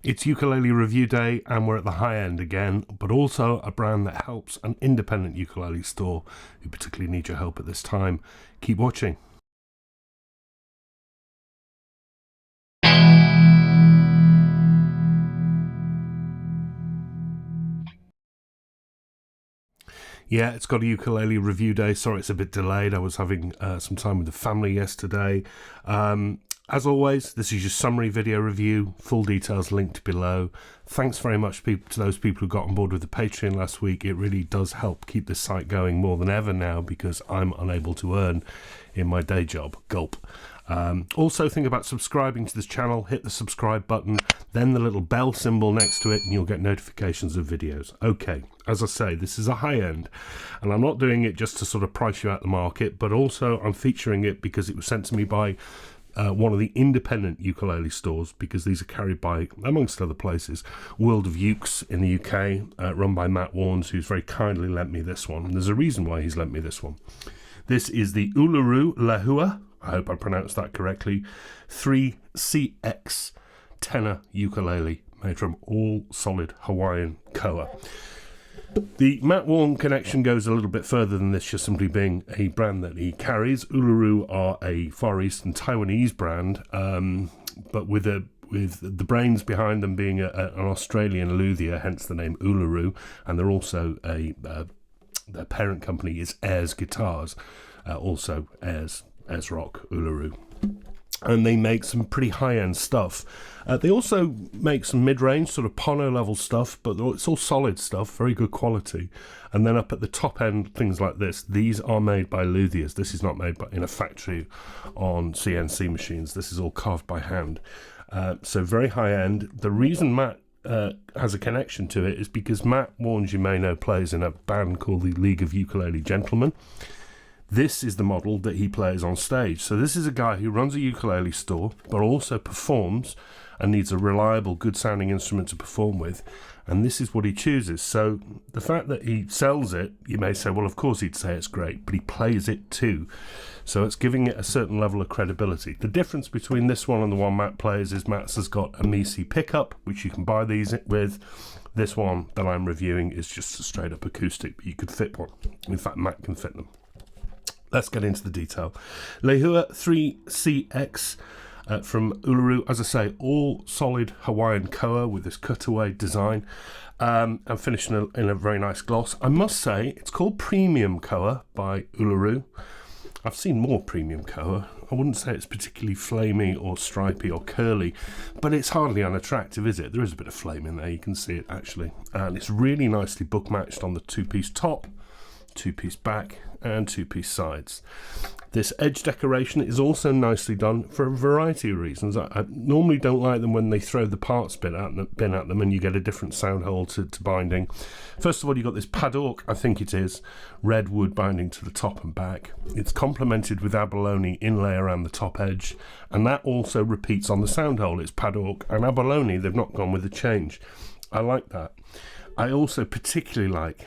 It's ukulele review day and we're at the high end again, but also a brand that helps an independent ukulele store who particularly need your help at this time. Keep watching. Yeah, it's GotAUkulele review day. Sorry, it's a bit delayed. I was having some time with the family yesterday. As always, this is your summary video review. Full details linked below. Thanks very much to those people who got on board with the Patreon last week. It really does help keep this site going more than ever now because I'm unable to earn in my day job. Gulp. Also think about subscribing to this channel. Hit the subscribe button, then the little bell symbol next to it, and you'll get notifications of videos. Okay, as I say, this is a high end, and I'm not doing it just to sort of price you out the market, but also I'm featuring it because it was sent to me by one of the independent ukulele stores, because these are carried by, amongst other places, World of Ukes in the UK, run by Matt Warnes, who's very kindly lent me this one. And there's a reason why he's lent me this one. This is the Uluru Lehua, I hope I pronounced that correctly, 3CX tenor ukulele, made from all solid Hawaiian koa. The Matt Warne connection goes a little bit further than this, just simply being a brand that he carries. Uluru are a Far Eastern Taiwanese brand, but with the brains behind them being an Australian luthier, hence the name Uluru, and they're also their parent company is Airs Guitars, also Airs Rock Uluru. And they make some pretty high-end stuff. They also make some mid-range, sort of Pono level stuff, but it's all solid stuff, very good quality. And then up at the top end, things like this. These are made by luthiers. This is not made in a factory on CNC machines. This is all carved by hand. So very high-end. The reason Matt has a connection to it is because Matt Warnes, you may know, plays in a band called the League of Ukulele Gentlemen. This is the model that he plays on stage. So this is a guy who runs a ukulele store, but also performs and needs a reliable, good sounding instrument to perform with. And this is what he chooses. So the fact that he sells it, you may say, well, of course he'd say it's great, but he plays it too. So it's giving it a certain level of credibility. The difference between this one and the one Matt plays is Matt's has got a Misi pickup, which you can buy these with. This one that I'm reviewing is just a straight up acoustic, but you could fit one. In fact, Matt can fit them. Let's get into the detail. Lehua 3CX from Uluru, as I say, all solid Hawaiian koa with this cutaway design, and finished in a very nice gloss. I must say, it's called Premium Koa by Uluru. I've seen more premium koa. I wouldn't say it's particularly flamey or stripy or curly, but it's hardly unattractive, is it? There is a bit of flame in there, you can see it actually. And it's really nicely book matched on the two-piece top, two-piece back, and two-piece sides. This edge decoration is also nicely done for a variety of reasons. I normally don't like them when they throw the parts bin at them and you get a different sound hole to binding. First of all, you've got this paddock, I think it is, red wood binding to the top and back. It's complemented with abalone inlay around the top edge, and that also repeats on the sound hole. It's paddock and abalone, they've not gone with the change. I like that. I also particularly like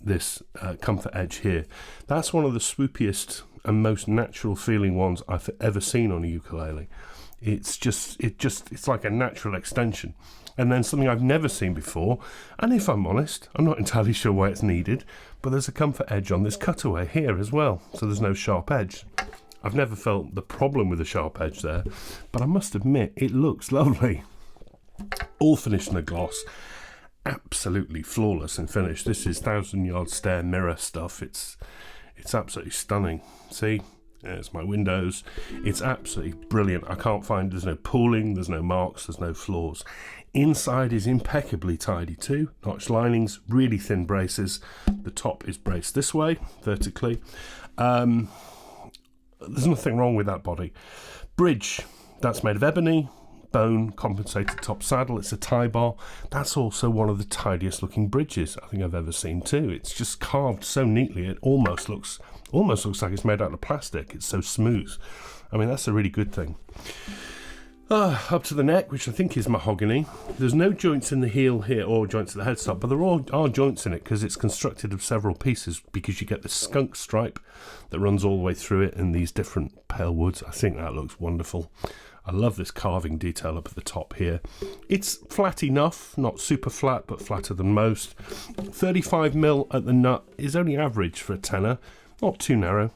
this comfort edge here. That's one of the swoopiest and most natural feeling ones I've ever seen on a ukulele. It's like a natural extension. And then something I've never seen before, and if I'm honest, I'm not entirely sure why it's needed, but there's a comfort edge on this cutaway here as well, so there's no sharp edge. I've never felt the problem with a sharp edge there, but I must admit, it looks lovely. All finished in a gloss. Absolutely flawless in finish. This is 1,000-yard stare mirror stuff. It's absolutely stunning. See, there's my windows. It's absolutely brilliant. I can't find, there's no pooling, there's no marks, there's no flaws. Inside is impeccably tidy too. Notch linings, really thin braces. The top is braced this way vertically. There's nothing wrong with that body. Bridge, that's made of ebony, bone compensated top saddle. It's a tie bar. That's also one of the tidiest looking bridges I think I've ever seen too. It's just carved so neatly it almost looks like it's made out of plastic. It's so smooth. I mean, that's a really good thing. Up to the neck, which I think is mahogany. There's no joints in the heel here or joints at the headstock, but there are joints in it because it's constructed of several pieces, because you get the skunk stripe that runs all the way through it in these different pale woods. I think that looks wonderful. I love this carving detail up at the top here. It's flat enough, not super flat, but flatter than most. 35mm at the nut is only average for a tenor, not too narrow.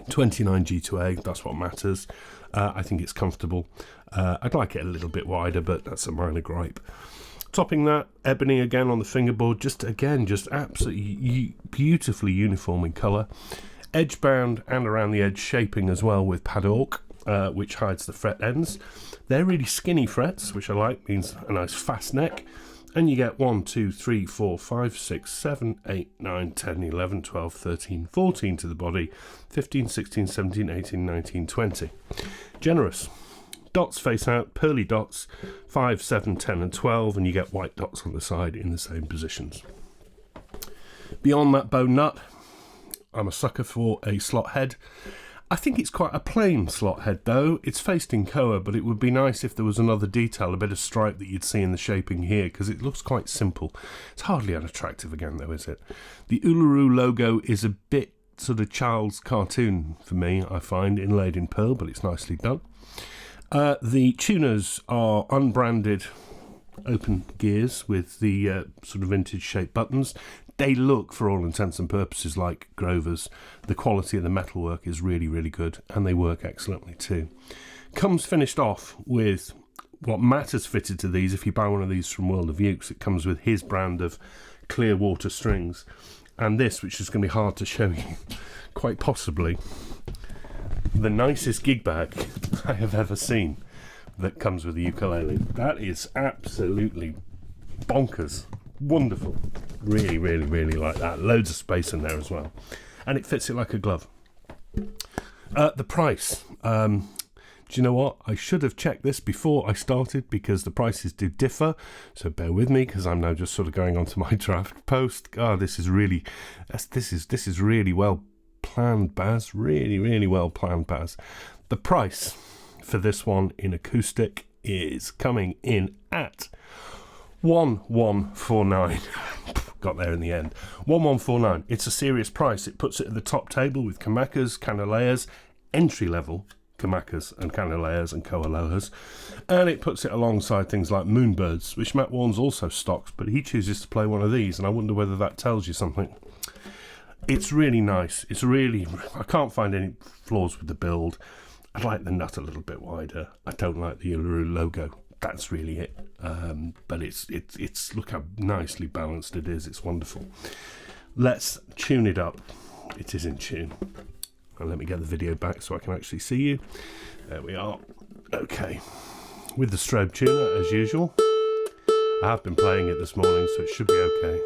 29 G2A, that's what matters. I think it's comfortable. I'd like it a little bit wider, but that's a minor gripe. Topping that, ebony again on the fingerboard, just absolutely beautifully uniform in colour. Edge bound and around the edge shaping as well with padlock, which hides the fret ends. They're really skinny frets, which I like, means a nice fast neck. And you get 1, 2, 3, 4, 5, 6, 7, 8, 9, 10, 11, 12, 13, 14 to the body, 15, 16, 17, 18, 19, 20. Generous. Dots face out, pearly dots, 5, 7, 10 and 12, and you get white dots on the side in the same positions. Beyond that bow nut, I'm a sucker for a slot head. I think it's quite a plain slot head though. It's faced in Koa, but it would be nice if there was another detail, a bit of stripe that you'd see in the shaping here, because it looks quite simple. It's hardly unattractive again though, is it? The Uluru logo is a bit sort of child's cartoon for me, I find, inlaid in pearl, but it's nicely done. The tuners are unbranded open gears with the sort of vintage shaped buttons. They look, for all intents and purposes, like Grover's. The quality of the metalwork is really, really good, and they work excellently too. Comes finished off with what matters fitted to these. If you buy one of these from World of Ukes, it comes with his brand of clear water strings. And this, which is going to be hard to show you, quite possibly the nicest gig bag I have ever seen that comes with the ukulele. That is absolutely bonkers. Wonderful. Really, really, really like that. Loads of space in there as well. And it fits it like a glove. The price. Do you know what? I should have checked this before I started because the prices do differ. So bear with me because I'm now just sort of going on to my draft post. God, this is really well planned, Baz. Really, really well planned, Baz. The price for this one in acoustic is coming in at 1149. Got there in the end. 1149. It's a serious price. It puts it at the top table with kamakas, kanaleas, entry level kamakas and kanaleas and koalohas, and it puts it alongside things like Moonbirds, which Matt Warnes also stocks, but he chooses to play one of these, and I wonder whether that tells you something. It's really nice. I can't find any flaws with the build. I like the nut a little bit wider. I don't like the Uluru logo. That's really it. But it's look how nicely balanced it is. It's wonderful. Let's tune it up. It is in tune. And let me get the video back so I can actually see you. There we are. Okay. With the strobe tuner as usual. I have been playing it this morning, so it should be okay.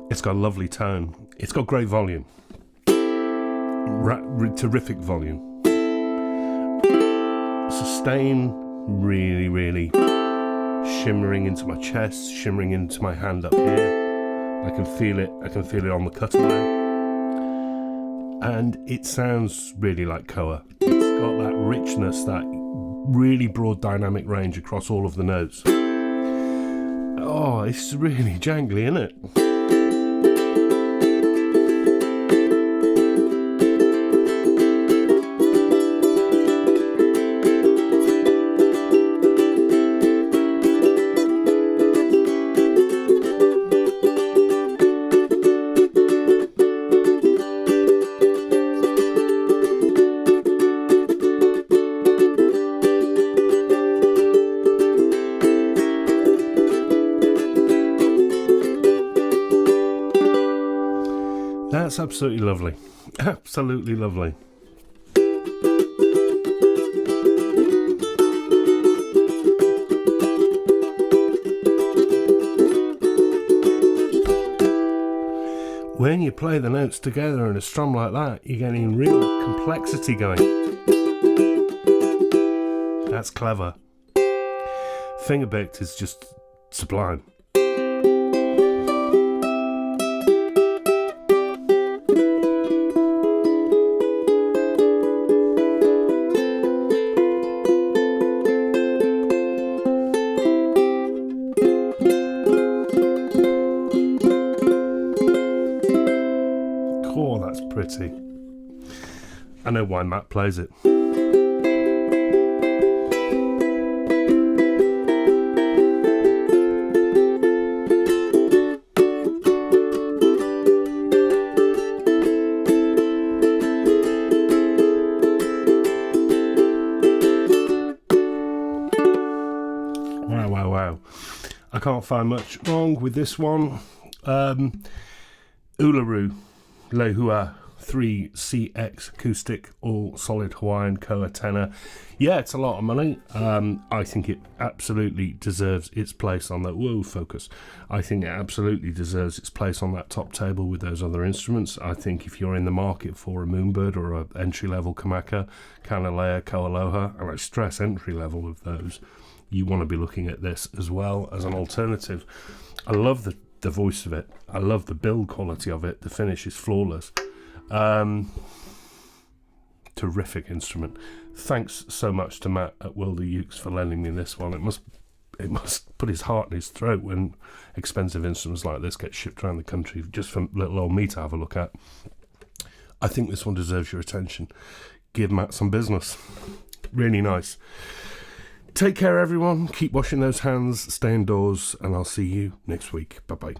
It's got a lovely tone. It's got great volume. Terrific volume. Sustain, really, really shimmering into my chest, shimmering into my hand up here. I can feel it on the cutaway. And it sounds really like Koa. It's got that richness, that really broad dynamic range across all of the notes. Oh, it's really jangly, isn't it? That's absolutely lovely. Absolutely lovely. When you play the notes together in a strum like that, you're getting real complexity going. That's clever. Fingerpicked is just sublime. purity. I know why Matt plays it. Wow. I can't find much wrong with this one. Uluru Lehua 3CX acoustic, all solid Hawaiian Koa Tenor. Yeah, it's a lot of money. I think it absolutely deserves its place on that. Whoa, focus. I think it absolutely deserves its place on that top table with those other instruments. I think if you're in the market for a Moonbird or a entry-level Kamaka, Kanalea, Koaloha, and I stress entry-level of those, you want to be looking at this as well as an alternative. I love the voice of it. I love the build quality of it. The finish is flawless. Terrific instrument. Thanks so much to Matt at World of Ukes for lending me this one. It must put his heart in his throat when expensive instruments like this get shipped around the country just for little old me to have a look at. I think this one deserves your attention. Give Matt some business. Really nice. Take care, everyone. Keep washing those hands, stay indoors, and I'll see you next week. Bye-bye.